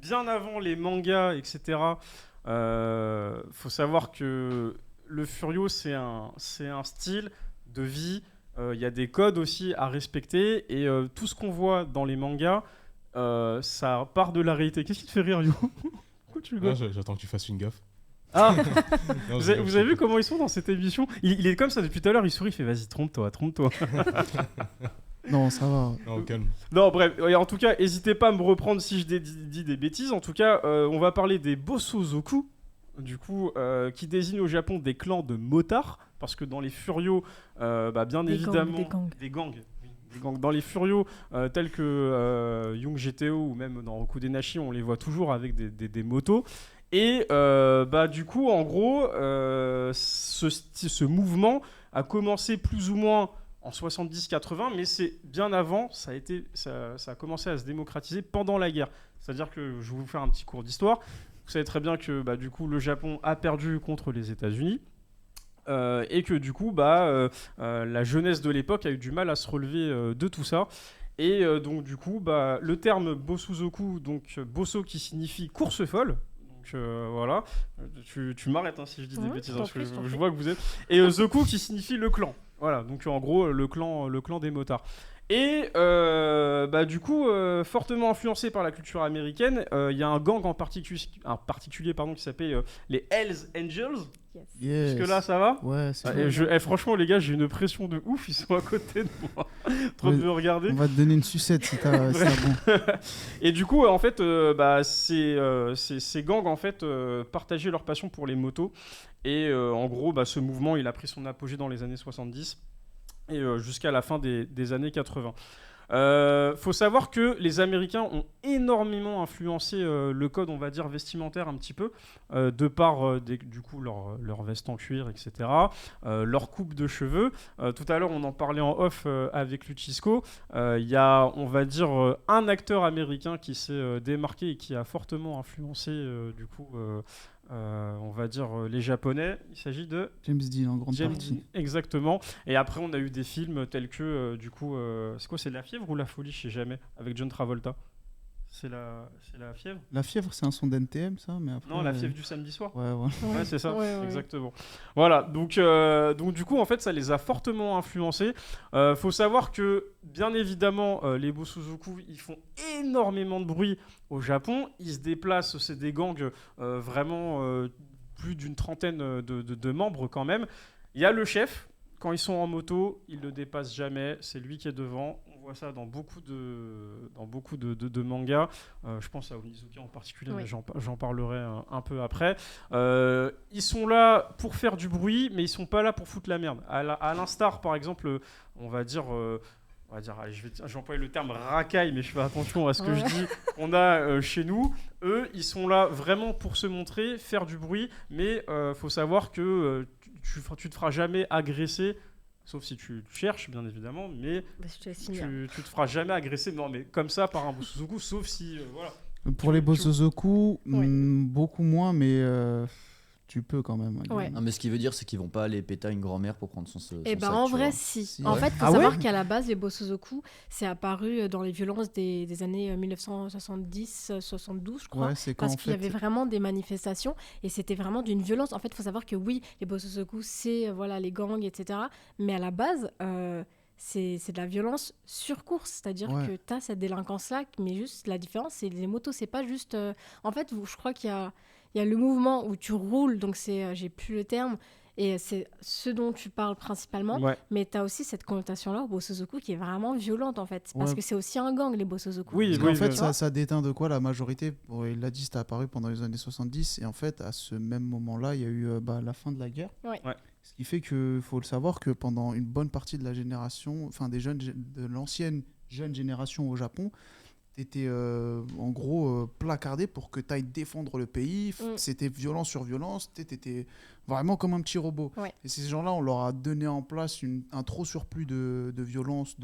bien avant les mangas, etc., faut savoir que le Furio, c'est un style de vie. Il y a des codes aussi à respecter. Et tout ce qu'on voit dans les mangas, ça part de la réalité. Qu'est-ce qui te fait rire, Yo? Pourquoi tu rigoles? J'attends que tu fasses une gaffe. Ah, Non, vous avez vu comment ils sont dans cette émission? Il est comme ça depuis tout à l'heure, il sourit, il fait vas-y, trompe-toi, trompe-toi. Non, ça va. Non, calme. Non, bref, en tout cas, n'hésitez pas à me reprendre si je dis des bêtises. En tout cas, on va parler des Bosozoku, du coup, qui désignent au Japon des clans de motards, parce que dans les Furios, bien évidemment, des gangs. Oui, des gangs. Dans les Furios, tels que Young GTO ou même dans Rokudenashi, on les voit toujours avec des motos. Et du coup, en gros, ce mouvement a commencé plus ou moins en 70-80, mais c'est bien avant, ça a commencé à se démocratiser pendant la guerre. C'est-à-dire que, je vais vous faire un petit cours d'histoire. Vous savez très bien que du coup, le Japon a perdu contre les États-Unis. Et que du coup, la jeunesse de l'époque a eu du mal à se relever de tout ça. Et donc du coup, le terme Bosuzoku, donc Bosso qui signifie course folle. Donc voilà, tu m'arrêtes si je dis des bêtises, parce que je vois que vous êtes. Et Zoku qui signifie le clan. Voilà, donc en gros le clan des motards. Et du coup, fortement influencé par la culture américaine, il y a un gang en particulier qui s'appelle les Hells Angels. Yes. Jusque là, ça va? Ouais, c'est franchement, les gars, j'ai une pression de ouf. Ils sont à côté de moi. Trop de me regarder. On va te donner une sucette si t'as bon. Et du coup, en fait, ces gangs en fait, partageaient leur passion pour les motos. Et en gros, ce mouvement, il a pris son apogée dans les années 70 et jusqu'à la fin des années 80. Faut savoir que les Américains ont énormément influencé le code, on va dire, vestimentaire un petit peu, de par du coup leur veste en cuir, etc., leur coupe de cheveux. Tout à l'heure, on en parlait en off avec Luchisco. Il y a, on va dire, un acteur américain qui s'est démarqué et qui a fortement influencé du coup on va dire les Japonais. Il s'agit de James Dean en grande partie. Exactement. Et après, on a eu des films tels que, c'est quoi, c'est La Fièvre ou La Folie, je sais jamais, avec John Travolta. C'est la Fièvre. La Fièvre, c'est un son d'NTM, ça, mais après. Non, La Fièvre du samedi soir. Ouais, c'est ça, ouais. exactement. Voilà, donc du coup, en fait, ça les a fortement influencés. Faut savoir que, bien évidemment, les Bosozoku, ils font énormément de bruit au Japon. Ils se déplacent, c'est des gangs vraiment plus d'une trentaine de membres quand même. Il y a le chef. Quand ils sont en moto, ils ne le dépassent jamais. C'est lui qui est devant. On voit ça dans beaucoup de mangas. Je pense à Onizuka en particulier, mais j'en parlerai un peu après. Ils sont là pour faire du bruit, mais ils sont pas là pour foutre la merde. À l'instar, par exemple, on va dire, allez, je vais employer le terme racaille, mais je fais attention à ce que je dis. On a chez nous, eux, ils sont là vraiment pour se montrer, faire du bruit, mais faut savoir que tu te feras jamais agresser, sauf si tu cherches, bien évidemment, mais tu te feras jamais agresser, non, mais comme ça, par un Bosozoku, sauf si, voilà. Pour les Bosozoku, beaucoup moins, mais tu peux quand même. Ouais. Non, mais ce qui veut dire, c'est qu'ils vont pas aller péter à une grand-mère pour prendre son sac. En vrai, si. En fait, il faut savoir qu'à la base, les Bosozoku, c'est apparu dans les violences des années 1970-72, je crois. Ouais, parce qu'il y avait vraiment des manifestations et c'était vraiment d'une violence. En fait, il faut savoir que oui, les Bosozoku, c'est les gangs, etc. Mais à la base, c'est de la violence sur course. C'est-à-dire que tu as cette délinquance-là, mais juste la différence, c'est les motos, c'est pas juste. En fait, je crois qu'il y a le mouvement où tu roules, donc j'ai plus le terme, et c'est ce dont tu parles principalement, mais tu as aussi cette connotation-là au Bosozoku qui est vraiment violente en fait, parce que c'est aussi un gang, les Bosozoku. Oui, en fait, ça déteint de quoi la majorité, il l'a dit, c'était apparu pendant les années 70, et en fait, à ce même moment-là, il y a eu la fin de la guerre. Ce qui fait qu'il faut le savoir que pendant une bonne partie de la génération, enfin des jeunes, de l'ancienne jeune génération au Japon, t'étais en gros placardé pour que t'ailles défendre le pays. C'était violence sur violence. T'étais vraiment comme un petit robot. Et ces gens-là, on leur a donné en place un trop surplus de violence,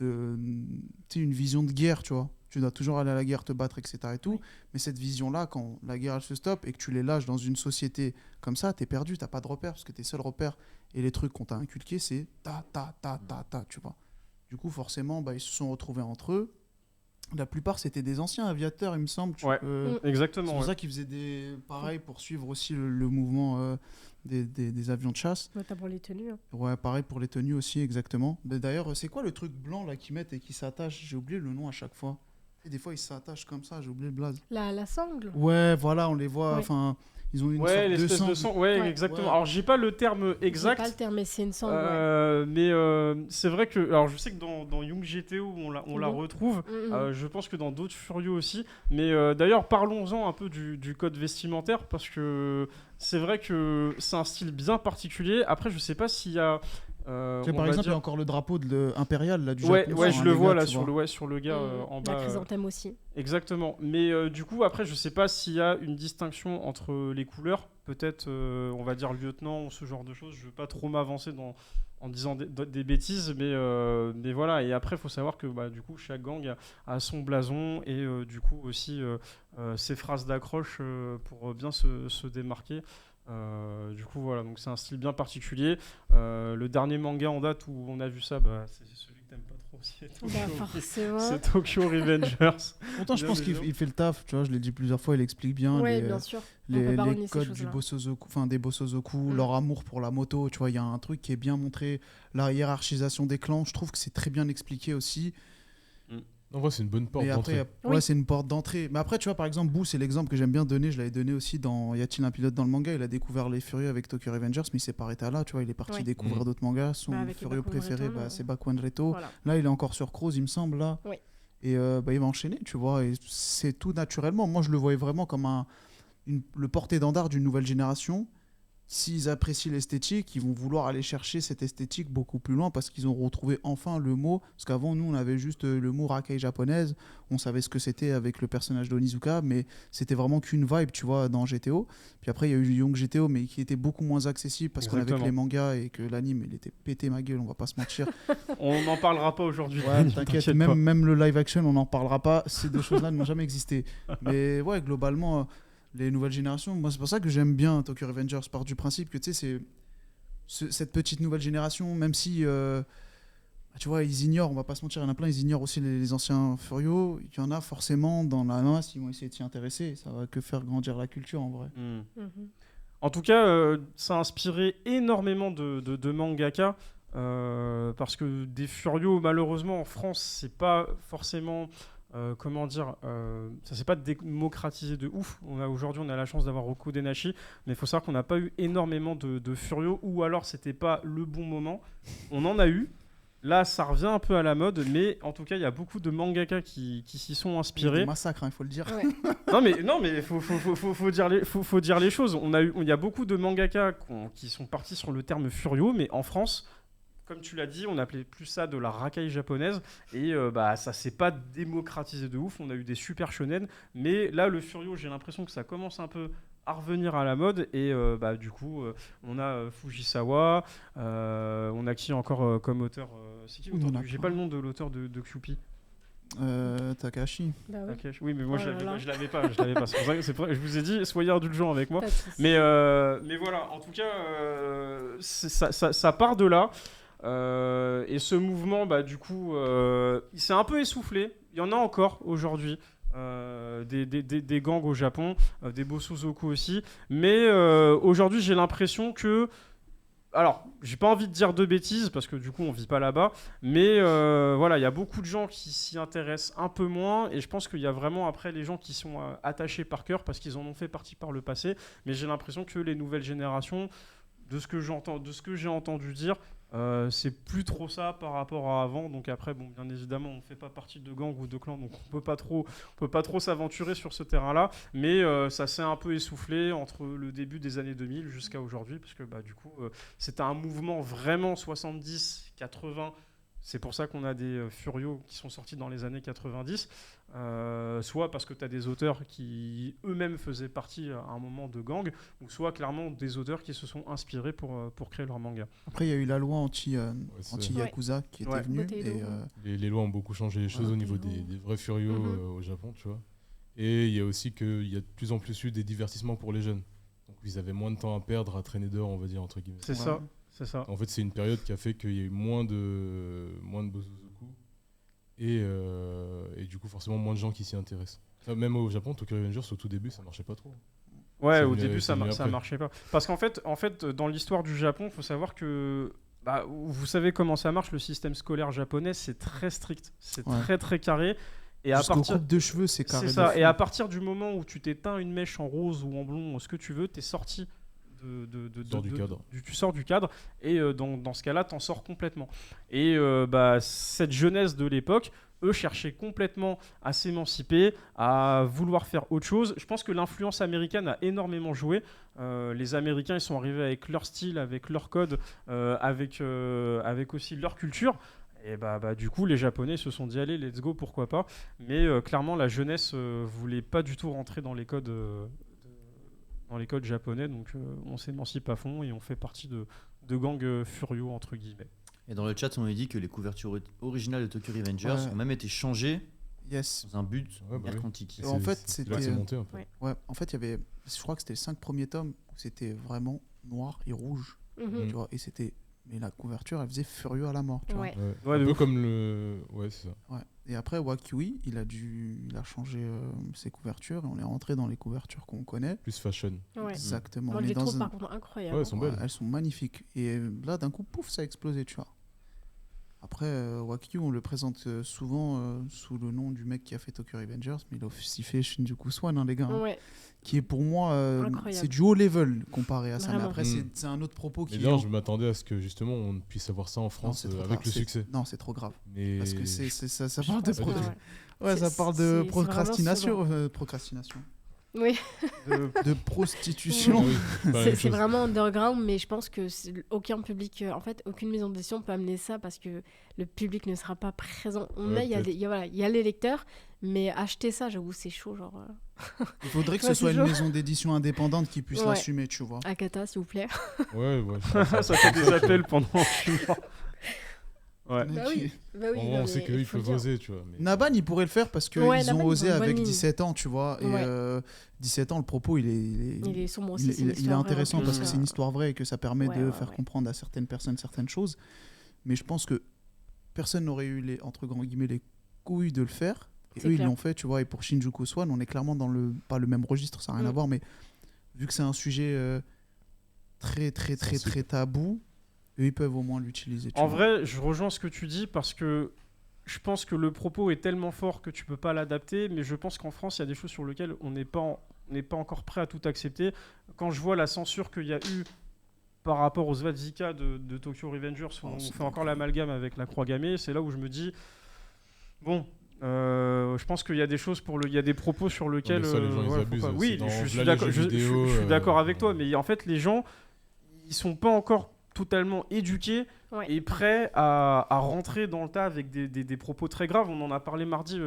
une vision de guerre, tu vois. Tu dois toujours aller à la guerre, te battre, etc. et tout. Mais cette vision-là, quand la guerre elle se stoppe et que tu les lâches dans une société comme ça, t'es perdu, t'as pas de repères, parce que tes seuls repères et les trucs qu'on t'a inculqués, c'est ta, tu vois. Du coup, forcément, ils se sont retrouvés entre eux. La plupart, c'était des anciens aviateurs, il me semble. Exactement. C'est pour ça qu'ils faisaient pareil pour suivre aussi le mouvement des avions de chasse. Notamment les tenues. Ouais, pareil pour les tenues aussi, exactement. D'ailleurs, c'est quoi le truc blanc là qu'ils mettent et qui s'attache? J'ai oublié le nom à chaque fois. Et des fois, ils s'attachent comme ça, j'ai oublié le blaze. La sangle. Ouais, voilà, on les voit. Enfin, ils ont une sorte de sangle. Ouais, exactement. Ouais. Alors, j'ai pas le terme exact. J'ai pas le terme, mais c'est une sangle. Mais c'est vrai que, alors, je sais que dans Young GTO, on la retrouve. Je pense que dans d'autres Furieux aussi. Mais d'ailleurs, parlons-en un peu du code vestimentaire parce que c'est vrai que c'est un style bien particulier. Après, je sais pas s'il y a. Par exemple, il y a encore le drapeau impérial là, du Japon. Ouais, je le vois là sur le gars en bas. La chrysanthème aussi. Exactement. Mais du coup, après, je sais pas s'il y a une distinction entre les couleurs. Peut-être, on va dire lieutenant ou ce genre de choses. Je veux pas trop m'avancer en disant des bêtises, mais voilà. Et après, il faut savoir que du coup, chaque gang a son blason et du coup aussi ses phrases d'accroche pour bien se démarquer. Du coup voilà, donc c'est un style bien particulier. Le dernier manga en date où on a vu ça, c'est celui que t'aimes pas trop aussi. C'est Tokyo Revengers. Pourtant je pense qu'il fait le taf, tu vois, je l'ai dit plusieurs fois, il explique bien bien sûr. les codes du Bosozoku, enfin des Bosozoku, leur amour pour la moto, tu vois, il y a un truc qui est bien montré, la hiérarchisation des clans, je trouve que c'est très bien expliqué aussi. En vrai, c'est une bonne porte d'entrée. Ouais, c'est une porte d'entrée. Mais après, tu vois, par exemple, Boo, c'est l'exemple que j'aime bien donner. Je l'avais donné aussi dans Y a-t-il un pilote dans le manga? Il a découvert les Furieux avec Tokyo Revengers, mais il s'est pas arrêté à là. Tu vois, il est parti découvrir d'autres mangas. Son Furieux préféré, c'est Bakuan Reto. Voilà. Là, il est encore sur Crows, il me semble. Là. Oui. Et il va enchaîner, tu vois. Et c'est tout naturellement. Moi, je le voyais vraiment comme le porte-étendard d'une nouvelle génération. S'ils apprécient l'esthétique, ils vont vouloir aller chercher cette esthétique beaucoup plus loin parce qu'ils ont retrouvé enfin le mot. Parce qu'avant, nous, on avait juste le mot rakai japonaise. On savait ce que c'était avec le personnage d'Onizuka, mais c'était vraiment qu'une vibe, tu vois, dans GTO. Puis après, il y a eu Young GTO, mais qui était beaucoup moins accessible parce qu'avec les mangas et que l'anime, il était pété ma gueule, on va pas se mentir. On n'en parlera pas aujourd'hui. Ouais, t'inquiète, même le live action, on n'en parlera pas. Ces deux choses-là n'ont jamais existé. Mais ouais, globalement... les nouvelles générations, moi c'est pour ça que j'aime bien Tokyo Revengers, part du principe que tu sais c'est cette petite nouvelle génération, même si tu vois ils ignorent, on va pas se mentir, il y en a plein, ils ignorent aussi les anciens Furios, il y en a forcément dans la masse, ils vont essayer de s'y intéresser, ça va que faire grandir la culture en vrai. En tout cas ça a inspiré énormément de mangaka parce que des Furios malheureusement en France c'est pas forcément ça s'est pas démocratisé de ouf. Aujourd'hui on a la chance d'avoir Roku Denashi, mais il faut savoir qu'on n'a pas eu énormément de Furios, ou alors c'était pas le bon moment. On en a eu. Là ça revient un peu à la mode, mais en tout cas il y a beaucoup de mangaka qui s'y sont inspirés. C'est un massacre, il faut le dire. Ouais. non mais faut dire les choses. Il y a beaucoup de mangaka qui sont partis sur le terme Furio, mais en France, comme tu l'as dit, on appelait plus ça de la racaille japonaise et ça s'est pas démocratisé de ouf. On a eu des super shonen, mais là le Furio, j'ai l'impression que ça commence un peu à revenir à la mode et du coup on a Fujisawa, on a qui encore comme auteur c'est qui l'auteur j'ai pas le nom de l'auteur de Kyuupi. Takahashi. Takahashi. Oui, mais moi je l'avais pas. C'est pour ça que je vous ai dit, soyez indulgents avec moi. Mais voilà, en tout cas, ça part de là. Et ce mouvement, du coup, il s'est un peu essoufflé. Il y en a encore aujourd'hui. Des gangs au Japon, des Bosozoku aussi. Mais aujourd'hui, j'ai l'impression que... Alors, j'ai pas envie de dire de bêtises parce que du coup on vit pas là-bas, mais voilà, il y a beaucoup de gens qui s'y intéressent un peu moins et je pense qu'il y a vraiment après les gens qui sont attachés par cœur parce qu'ils en ont fait partie par le passé, mais j'ai l'impression que les nouvelles générations, de ce que j'ai entendu dire, c'est plus trop ça par rapport à avant. Donc après, bon, bien évidemment, on ne fait pas partie de gang ou de clan, donc on peut pas trop s'aventurer sur ce terrain-là. Mais ça s'est un peu essoufflé entre le début des années 2000 jusqu'à aujourd'hui, parce que du coup, c'était un mouvement vraiment 70, 80. C'est pour ça qu'on a des Furios qui sont sortis dans les années 90, soit parce que tu as des auteurs qui eux-mêmes faisaient partie à un moment de gang, ou soit clairement des auteurs qui se sont inspirés pour créer leur manga. Après, il y a eu la loi anti-Yakuza qui était venue. Et les lois ont beaucoup changé les choses au niveau des vrais Furios au Japon, tu vois. Et il y a aussi qu'il y a de plus en plus eu des divertissements pour les jeunes. Donc ils avaient moins de temps à perdre, à traîner dehors, on va dire, entre guillemets. C'est ça. En fait, c'est une période qui a fait qu'il y a eu moins de Bosozoku Et du coup, forcément, moins de gens qui s'y intéressent. Enfin, même au Japon, Tokyo Revengers, au tout début, ça marchait pas trop. Ouais, au début, ça marchait pas. Parce qu'en fait, dans l'histoire du Japon, il faut savoir que... vous savez comment ça marche, le système scolaire japonais, c'est très strict. C'est très, très carré. Et à partir coupe de cheveux, c'est carré. C'est ça. Et à partir du moment où tu t'éteins une mèche en rose ou en blond, ce que tu veux, t'es sorti du cadre. Tu sors du cadre. Et dans ce cas-là, t'en sors complètement. Et cette jeunesse de l'époque, eux cherchaient complètement à s'émanciper, à vouloir faire autre chose. Je pense que l'influence américaine a énormément joué. Les Américains, ils sont arrivés avec leur style, avec leur code, avec aussi leur culture. Et du coup, les Japonais se sont dit allez, let's go, pourquoi pas. Mais clairement, la jeunesse voulait pas du tout rentrer dans les codes japonais, donc on s'émancipe à fond et on fait partie de gangs furieux entre guillemets. Et dans le chat, on a dit que les couvertures originales de Tokyo Revengers ont même été changées dans un but mercantique. En fait, c'était monté un peu. En fait, il y avait, je crois que c'était les 5 premiers tomes où c'était vraiment noir et rouge, tu vois, et c'était. Mais la couverture, elle faisait furieux à la mort. Tu vois. Un peu comme le. Ouais, c'est ça. Ouais. Et après, Wakiui, il a changé ses couvertures et on est rentré dans les couvertures qu'on connaît. Plus fashion. Ouais. Exactement. Moi, je les trouve par contre incroyables. Ouais, elles sont belles. Elles sont magnifiques. Et là, d'un coup, pouf, ça a explosé, tu vois. Après, Wakiui, on le présente souvent sous le nom du mec qui a fait Tokyo Revengers, mais il a aussi fait Shinjuku Swan, hein, les gars. Ouais. Qui est pour moi, c'est du haut level comparé à ça. Vraiment. Mais après, c'est un autre propos qui. D'ailleurs, je m'attendais à ce que justement on puisse avoir ça en France avec le succès. Non, c'est trop grave. Mais parce que ça parle de ça parle de c'est procrastination. Oui. de prostitution. C'est vraiment underground, mais je pense que aucun public, en fait, aucune maison d'édition peut amener ça parce que le public ne sera pas présent. Il y a les lecteurs, mais acheter ça, j'avoue, c'est chaud. Genre, il faudrait que ce soit une maison d'édition indépendante qui puisse l'assumer, tu vois. Akata, s'il vous plaît. Ouais. Ça fait des appels pendant le moment. Ouais. Bah oui, on sait qu'ils peuvent oser, tu vois. Mais... Naban, il pourrait le faire parce qu'ils ont osé avec 17 ans, tu vois. Et 17 ans, le propos, il est sombre aussi. Il est intéressant parce que c'est une histoire vraie et que ça permet de faire comprendre à certaines personnes certaines choses. Mais je pense que personne n'aurait eu entre grands guillemets les couilles de le faire. Et eux, ils l'ont fait, tu vois. Et pour Shinjuku Swan, on est clairement dans pas le même registre, ça n'a rien à voir. Mais vu que c'est un sujet très tabou, eux, ils peuvent au moins l'utiliser. En vrai, je rejoins ce que tu dis parce que je pense que le propos est tellement fort que tu peux pas l'adapter, mais je pense qu'en France, il y a des choses sur lesquelles on n'est pas encore prêt à tout accepter. Quand je vois la censure qu'il y a eu par rapport aux Svatsika de Tokyo Revengers, on fait encore l'amalgame avec la croix gammée, c'est là où je me dis, bon... je pense qu'il y a des choses il y a des propos sur lesquels ça, les gens, ils abusent. Oui, je suis d'accord avec toi, mais en fait les gens ils sont pas encore totalement éduqués et prêts à rentrer dans le tas avec des propos très graves. On en a parlé mardi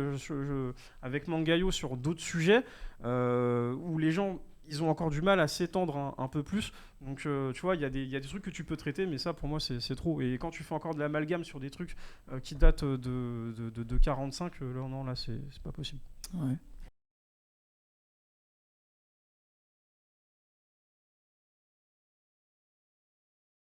avec Mangayo sur d'autres sujets où les gens ils ont encore du mal à s'étendre un peu plus. Donc, tu vois, il y a des trucs que tu peux traiter, mais ça, pour moi, c'est trop. Et quand tu fais encore de l'amalgame sur des trucs qui datent de 45, là, c'est pas possible. Ouais.